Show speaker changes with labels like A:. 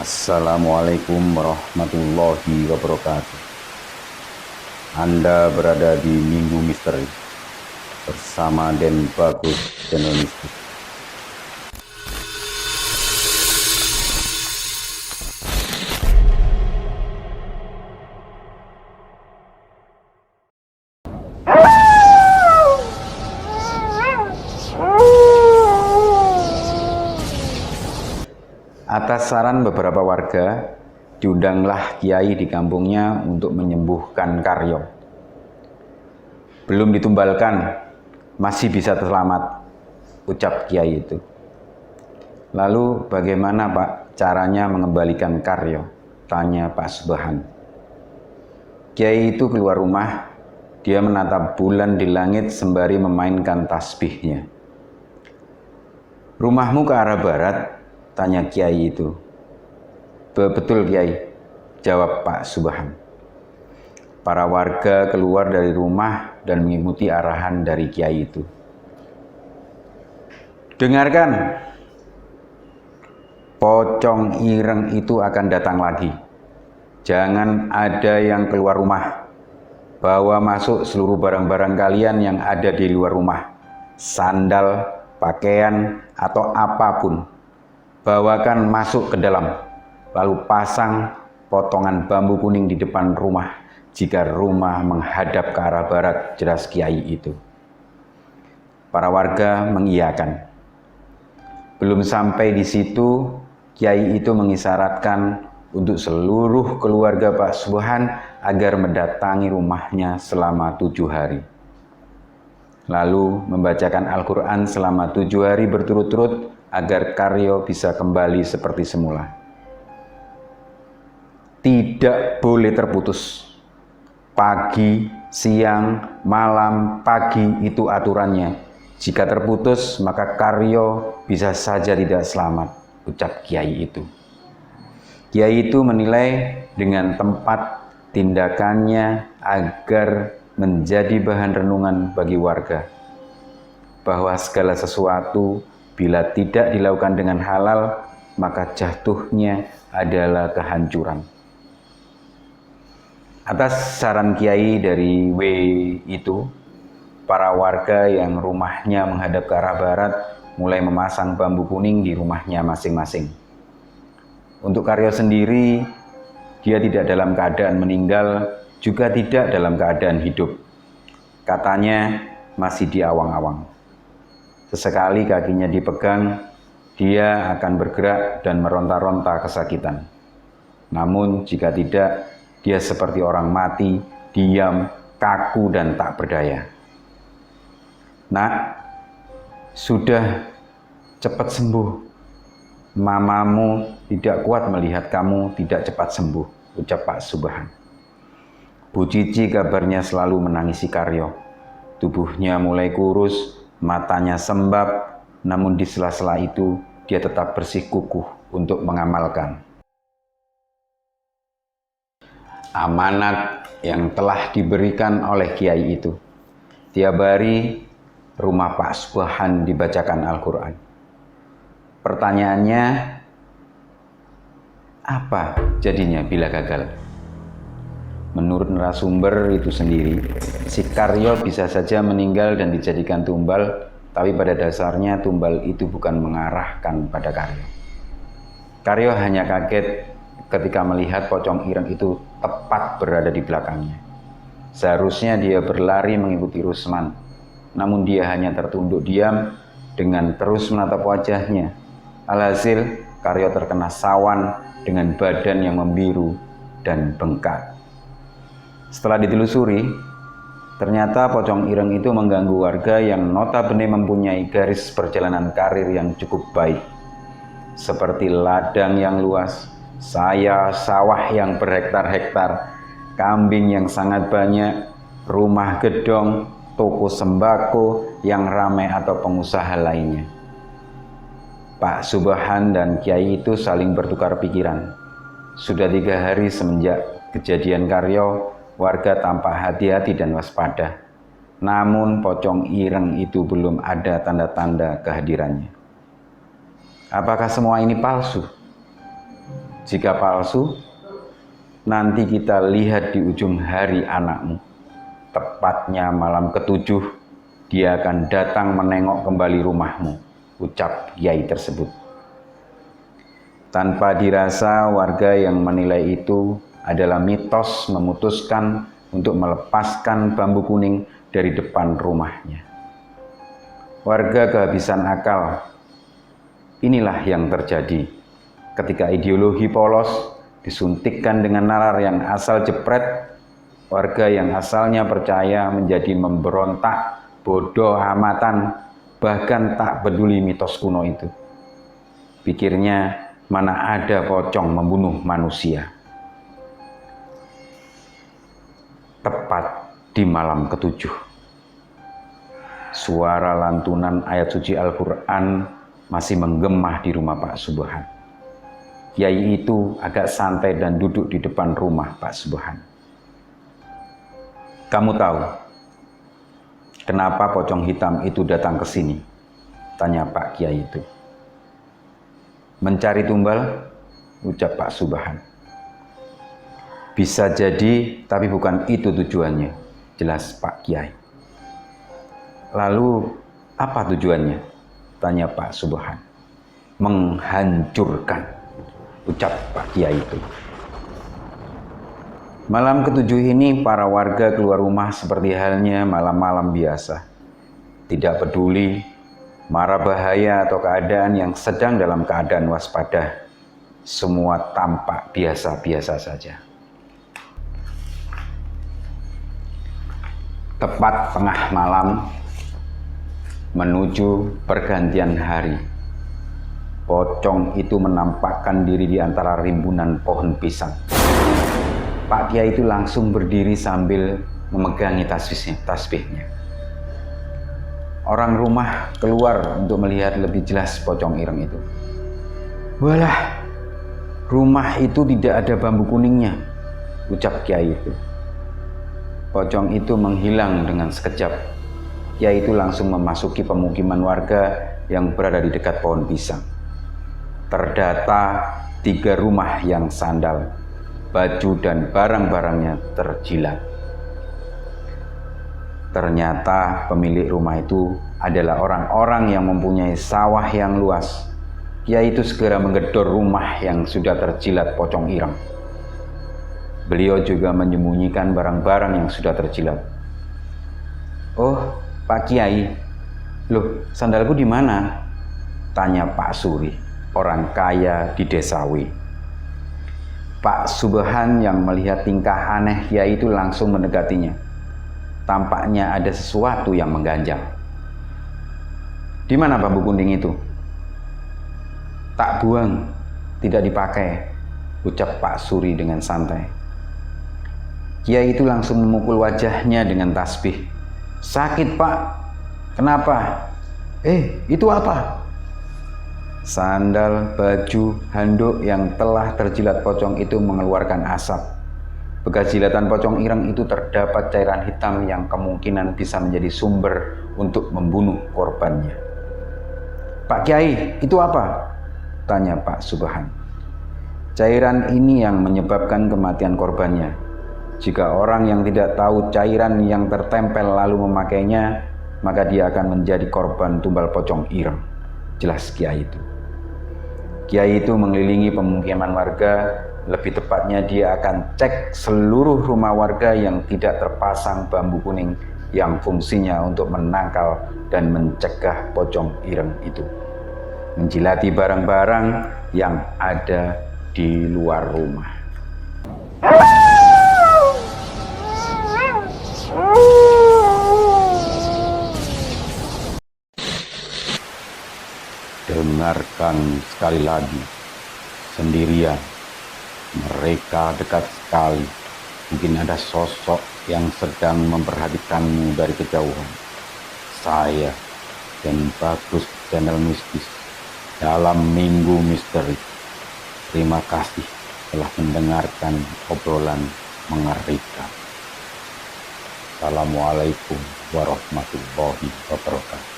A: Assalamualaikum warahmatullahi wabarakatuh. Anda berada di Minggu Misteri bersama Den Bagus Channel Mistis. Atas saran beberapa warga, diundanglah kiai di kampungnya untuk menyembuhkan Karyo. Belum ditumbalkan, masih bisa selamat, ucap kiai itu. Lalu bagaimana Pak caranya mengembalikan Karyo? Tanya Pak Subhan. Kiai itu keluar rumah, dia menatap bulan di langit sembari memainkan tasbihnya. Rumahmu ke arah barat? Tanya kiai itu. Betul kiai, jawab Pak Subhan. Para warga keluar dari rumah dan mengikuti arahan dari kiai itu. Dengarkan, pocong ireng itu akan datang lagi. Jangan ada yang keluar rumah. Bawa masuk seluruh barang-barang kalian yang ada di luar rumah. Sandal, pakaian, atau apapun. Bawakan masuk ke dalam, lalu pasang potongan bambu kuning di depan rumah jika rumah menghadap ke arah barat, jelas kiai itu. Para warga mengiyakan. Belum sampai di situ, kiai itu mengisyaratkan untuk seluruh keluarga Pak Subhan agar mendatangi rumahnya selama 7 hari. Lalu membacakan Al-Quran selama 7 hari berturut-turut agar Karyo bisa kembali seperti semula. Tidak boleh terputus. Pagi, siang, malam, pagi itu aturannya. Jika terputus, maka Karyo bisa saja tidak selamat, ucap kiai itu. Kiai itu menilai dengan tempat tindakannya agar menjadi bahan renungan bagi warga, bahwa segala sesuatu bila tidak dilakukan dengan halal, maka jatuhnya adalah kehancuran. Atas saran kiai dari W itu, para warga yang rumahnya menghadap ke arah barat mulai memasang bambu kuning di rumahnya masing-masing. Untuk Karyo sendiri, dia tidak dalam keadaan meninggal, juga tidak dalam keadaan hidup. Katanya masih di awang-awang. Sesekali kakinya dipegang, dia akan bergerak dan meronta-ronta kesakitan. Namun jika tidak, dia seperti orang mati, diam, kaku dan tak berdaya. Nak, sudah cepat sembuh. Mamamu tidak kuat melihat kamu tidak cepat sembuh, ucap Pak Subhan. Bu Cici kabarnya selalu menangisi Karyo. Tubuhnya mulai kurus, matanya sembab, namun di sela-sela itu dia tetap bersikukuh untuk mengamalkan amanat yang telah diberikan oleh kiai itu. Tiap hari rumah Pak Subhan dibacakan Al-Quran. Pertanyaannya, apa jadinya bila gagal? Menurut narasumber itu sendiri, si Karyo bisa saja meninggal dan dijadikan tumbal, tapi pada dasarnya tumbal itu bukan mengarahkan pada Karyo. Karyo hanya kaget ketika melihat pocong ireng itu tepat berada di belakangnya. Seharusnya dia berlari mengikuti Rusman, namun dia hanya tertunduk diam dengan terus menatap wajahnya. Alhasil, Karyo terkena sawan dengan badan yang membiru dan bengkak. Setelah ditelusuri, ternyata pocong ireng itu mengganggu warga yang notabene mempunyai garis perjalanan karir yang cukup baik, seperti ladang yang luas, sawah yang berhektar-hektar, kambing yang sangat banyak, rumah gedong, toko sembako yang ramai atau pengusaha lainnya. Pak Subhan dan kiai itu saling bertukar pikiran. Sudah 3 hari semenjak kejadian Karyo, warga tampak hati-hati dan waspada. Namun pocong ireng itu belum ada tanda-tanda kehadirannya. Apakah semua ini palsu? Jika palsu, nanti kita lihat di ujung hari anakmu. Tepatnya malam ketujuh, dia akan datang menengok kembali rumahmu, ucap kiai tersebut. Tanpa dirasa, warga yang menilai itu adalah mitos memutuskan untuk melepaskan bambu kuning dari depan rumahnya. Warga kehabisan akal. Inilah yang terjadi ketika ideologi polos disuntikkan dengan nalar yang asal jepret. Warga yang asalnya percaya menjadi memberontak, bodoh amatan, bahkan tak peduli mitos kuno itu. Pikirnya mana ada pocong membunuh manusia. Tepat di malam ketujuh, suara lantunan ayat suci Al-Quran masih menggema di rumah Pak Subhan. Kiai itu agak santai dan duduk di depan rumah Pak Subhan. Kamu tahu kenapa pocong hitam itu datang ke sini? Tanya Pak Kiai itu. Mencari tumbal, ucap Pak Subhan. Bisa jadi, tapi bukan itu tujuannya, jelas Pak Kiai. Lalu, apa tujuannya? Tanya Pak Subhan. Menghancurkan, ucap Pak Kiai itu. Malam ketujuh ini, para warga keluar rumah seperti halnya malam-malam biasa. Tidak peduli mara bahaya atau keadaan yang sedang dalam keadaan waspada, semua tampak biasa-biasa saja. Tepat tengah malam menuju pergantian hari, pocong itu menampakkan diri di antara rimbunan pohon pisang. Pak Kiai itu langsung berdiri sambil memegangi tasbihnya. Orang rumah keluar untuk melihat lebih jelas pocong ireng itu. Walah, rumah itu tidak ada bambu kuningnya, ucap Kiai itu. Pocong itu menghilang dengan sekejap. Kiai itu langsung memasuki pemukiman warga yang berada di dekat pohon pisang. Terdata 3 rumah yang sandal, baju dan barang-barangnya terjilat. Ternyata pemilik rumah itu adalah orang-orang yang mempunyai sawah yang luas. Kiai itu segera menggedor rumah yang sudah terjilat pocong ireng. Beliau juga menyembunyikan barang-barang yang sudah terjilat. Oh, Pak Kiai, loh sandalku di mana? Tanya Pak Suri, orang kaya di desa W. Pak Subhan yang melihat tingkah aneh Kiai itu langsung mendekatinya. Tampaknya ada sesuatu yang mengganjal. Di mana bambu kuning itu? Tak buang, tidak dipakai, ucap Pak Suri dengan santai. Kiai itu langsung memukul wajahnya dengan tasbih. Sakit Pak, kenapa? Itu apa? Sandal, baju, handuk yang telah terjilat pocong itu mengeluarkan asap. Bekas jilatan pocong ireng itu terdapat cairan hitam yang kemungkinan bisa menjadi sumber untuk membunuh korbannya. Pak Kiai, itu apa? Tanya Pak Subhan. Cairan ini yang menyebabkan kematian korbannya. Jika orang yang tidak tahu cairan yang tertempel lalu memakainya, maka dia akan menjadi korban tumbal pocong ireng, jelas Kiai itu. Kiai itu mengelilingi pemukiman warga. Lebih tepatnya dia akan cek seluruh rumah warga yang tidak terpasang bambu kuning yang fungsinya untuk menangkal dan mencegah pocong ireng itu menjilati barang-barang yang ada di luar rumah. Dengarkan sekali lagi, sendirian. Mereka dekat sekali. Mungkin ada sosok yang sedang memperhatikanmu dari kejauhan. Saya dan Bagus Channel Mistis dalam Minggu Misteri. Terima kasih telah mendengarkan obrolan mengerikan. Assalamualaikum warahmatullahi wabarakatuh.